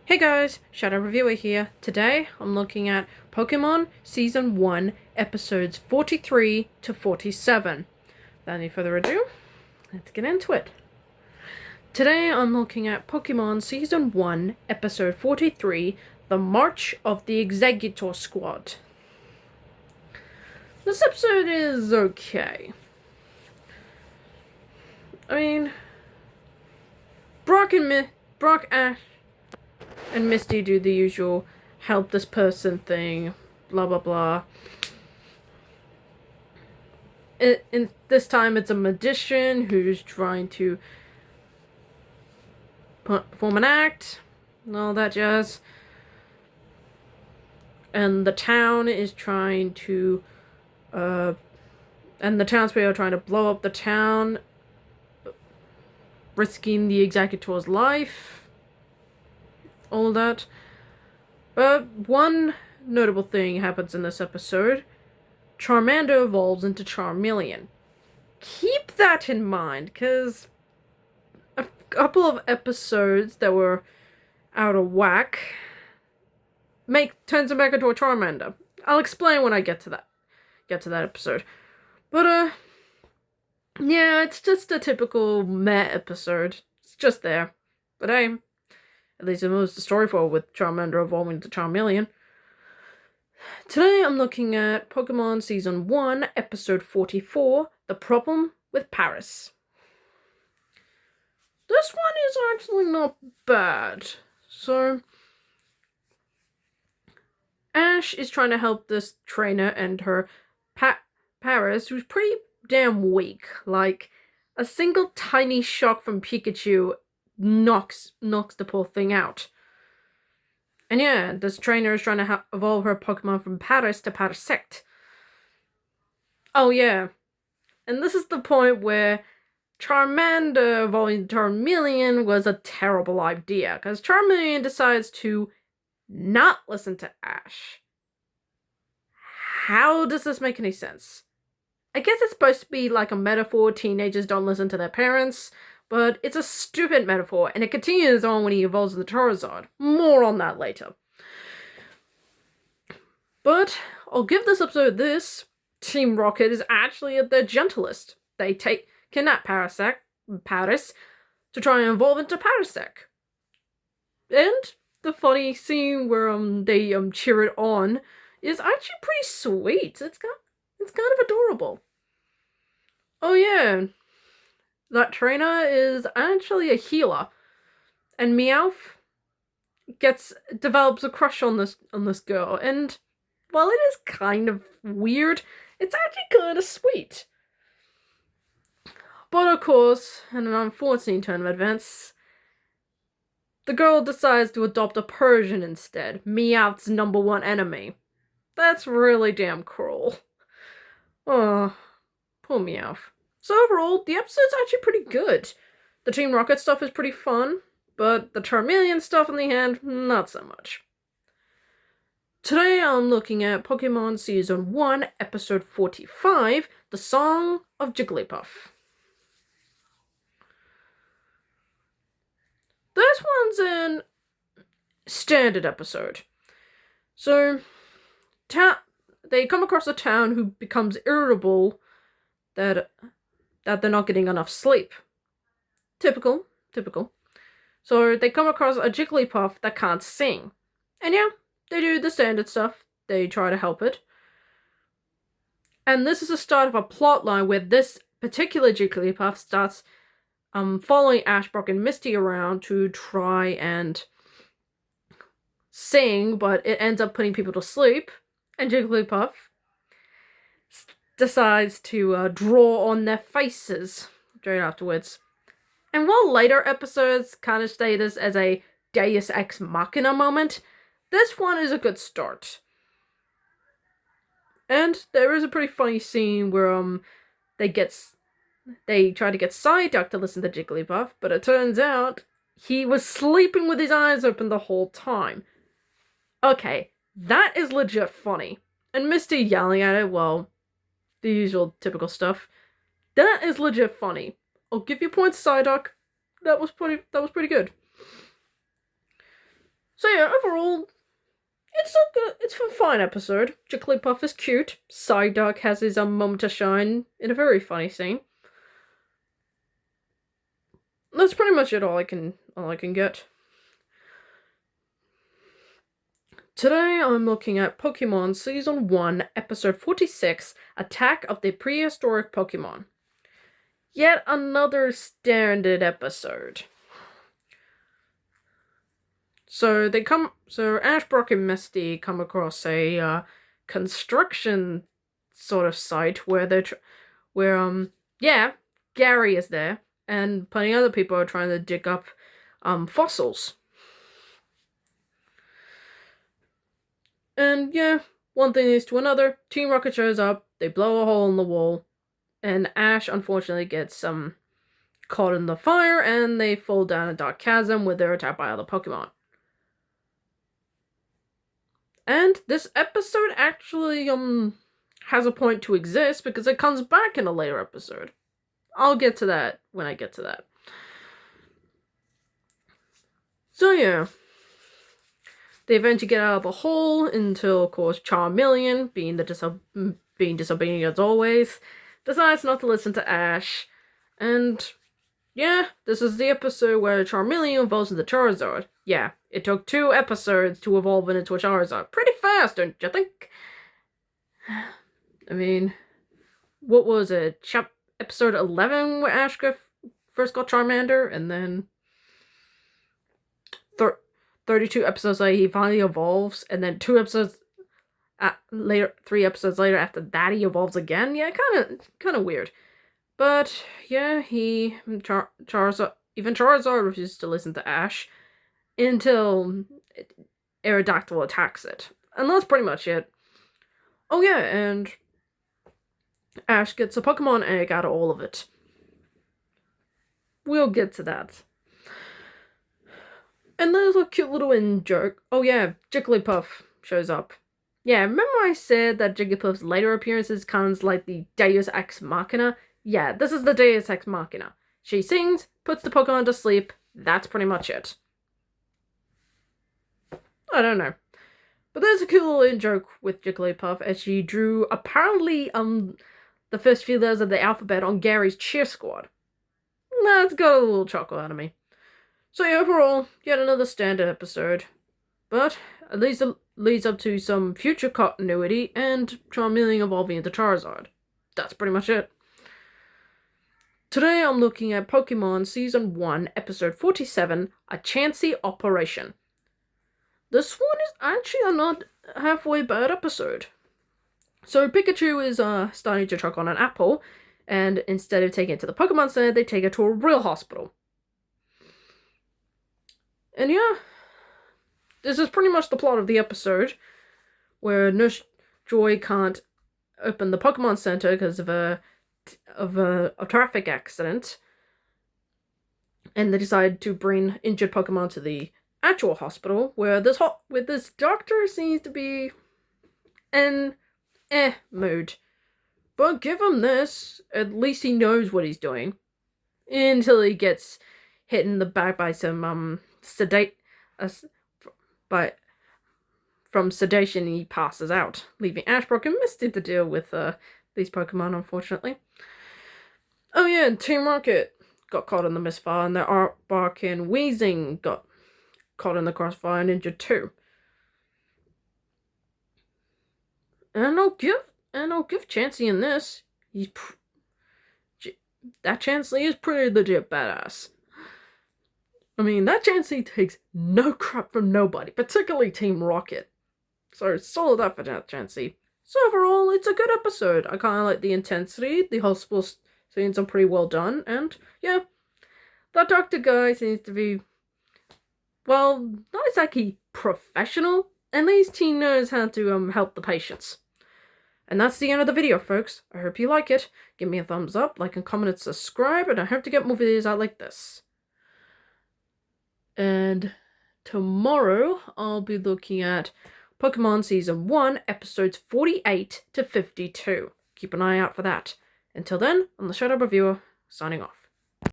Hey guys, Shadow Reviewer here. Today I'm looking at Pokemon Season 1, Episodes 43 to 47. Without any further ado, let's get into it. Today I'm looking at Pokemon Season 1, Episode 43, The March of the Exeggutor Squad. This episode is okay. I mean, Brock, Ash, and Misty do the usual help this person thing, blah blah blah. In this time it's a magician who's trying to perform an act and all that jazz. And the town is trying to and the townspeople are trying to blow up the town, risking the Exeggutor's life. All that. But one notable thing happens in this episode. Charmander evolves into Charmeleon. Keep that in mind, because a couple of episodes that were out of whack turns him back into a Charmander. I'll explain when I get to that episode. But yeah, it's just a typical meh episode. It's just there. But hey, at least it moves the story forward with Charmander evolving to Charmeleon. Today I'm looking at Pokemon Season 1, Episode 44, The Problem with Paris. This one is actually not bad. So, Ash is trying to help this trainer and her Paris, who's pretty damn weak. Like, a single tiny shock from Pikachu knocks the poor thing out. And yeah, this trainer is trying to evolve her Pokemon from Paris to Parasect. Oh yeah, and this is the point where Charmander evolving Charmeleon was a terrible idea, because Charmeleon decides to not listen to Ash. How does this make any sense? I guess it's supposed to be like a metaphor, teenagers don't listen to their parents, but it's a stupid metaphor, and it continues on when he evolves the Charizard. More on that later. But I'll give this episode this. Team Rocket is actually at their gentlest. They kidnap Paris to try and evolve into Parasect. And the funny scene where they cheer it on is actually pretty sweet. It's kind of adorable. Oh yeah. That trainer is actually a healer, and Meowth develops a crush on this girl, and while it is kind of weird, it's actually kind of sweet. But of course, in an unforeseen turn of events, the girl decides to adopt a Persian instead, Meowth's #1 enemy. That's really damn cruel. Oh, poor Meowth. So overall, the episode's actually pretty good. The Team Rocket stuff is pretty fun, but the Charmeleon stuff in the end, not so much. Today I'm looking at Pokemon Season 1, Episode 45, The Song of Jigglepuff. This one's an standard episode. So, they come across a town who becomes irritable that they're not getting enough sleep. Typical. So they come across a Jigglypuff that can't sing. And yeah, they do the standard stuff. They try to help it. And this is the start of a plot line where this particular Jigglypuff starts following Ash, Brock, and Misty around to try and sing, but it ends up putting people to sleep. And Jigglypuff decides to draw on their faces straight afterwards. And while later episodes kind of say this as a Deus Ex Machina moment, this one is a good start. And there is a pretty funny scene where they try to get Psyduck to listen to Jigglypuff, but it turns out he was sleeping with his eyes open the whole time. Okay, that is legit funny. And Misty yelling at it, well, the usual typical stuff. That is legit funny. I'll give you points, Psyduck. That was pretty good. So yeah, overall, it's a fine episode. Jigglypuff is cute. Psyduck has his moment to shine in a very funny scene. That's pretty much it. All I can get. Today I'm looking at Pokemon Season 1, Episode 46, Attack of the Prehistoric Pokemon. Yet another standard episode. So Ash, Brock, and Misty come across a construction sort of site where Gary is there, and plenty of other people are trying to dig up fossils. And yeah, one thing leads to another. Team Rocket shows up, they blow a hole in the wall, and Ash unfortunately gets caught in the fire, and they fall down a dark chasm where they're attacked by other Pokemon. And this episode actually has a point to exist because it comes back in a later episode. I'll get to that when I get to that. So yeah. They eventually get out of the hole until, of course, Charmeleon, being disobedient as always, decides not to listen to Ash. And yeah, this is the episode where Charmeleon evolves into Charizard. Yeah, it took 2 episodes to evolve into a Charizard. Pretty fast, don't you think? I mean, what was it? Episode 11 where Ash first got Charmander, and then 32 episodes later, he finally evolves, and then 3 episodes later after that, he evolves again. Yeah, kind of weird. But yeah, Charizard refuses to listen to Ash until Aerodactyl attacks it, and that's pretty much it. Oh yeah, and Ash gets a Pokemon egg out of all of it. We'll get to that. And there's a cute little in-joke. Oh yeah, Jigglypuff shows up. Yeah, remember I said that Jigglypuff's later appearances comes like the Deus Ex Machina? Yeah, this is the Deus Ex Machina. She sings, puts the Pokemon to sleep, that's pretty much it. I don't know. But there's a cute little in-joke with Jigglypuff as she drew, apparently, the first few letters of the alphabet on Gary's cheer squad. That's got a little chuckle out of me. So yeah, overall, yet another standard episode. But at least it leads up to some future continuity and Charmeleon evolving into Charizard. That's pretty much it. Today I'm looking at Pokemon Season 1, Episode 47, A Chansey Operation. This one is actually a not halfway bad episode. So Pikachu is starting to choke on an apple, and instead of taking it to the Pokemon Center, they take it to a real hospital. And yeah, this is pretty much the plot of the episode, where Nurse Joy can't open the Pokemon Center because of a traffic accident, and they decide to bring injured Pokemon to the actual hospital, where this doctor seems to be in mood. But give him this, at least he knows what he's doing, until he gets hit in the back by some from sedation. He passes out, leaving Ash, Brock, and Misty to deal with these Pokemon, unfortunately. Oh yeah, and Team Rocket got caught in the misfire, and their Aardvark and Weezing got caught in the crossfire and injured too. And I'll give Chansey in this. That Chansey is pretty legit badass. I mean, that Chansey takes no crap from nobody, particularly Team Rocket. So, solid up for that Chansey. So overall, it's a good episode. I kind of like the intensity. The hospital scenes are pretty well done. And, yeah, that doctor guy seems to be, well, not exactly professional. At least he knows how to help the patients. And that's the end of the video, folks. I hope you like it. Give me a thumbs up, like and comment and subscribe. And I hope to get more videos out like this. And tomorrow, I'll be looking at Pokemon Season 1, Episodes 48 to 52. Keep an eye out for that. Until then, I'm the Shadow Reviewer, signing off.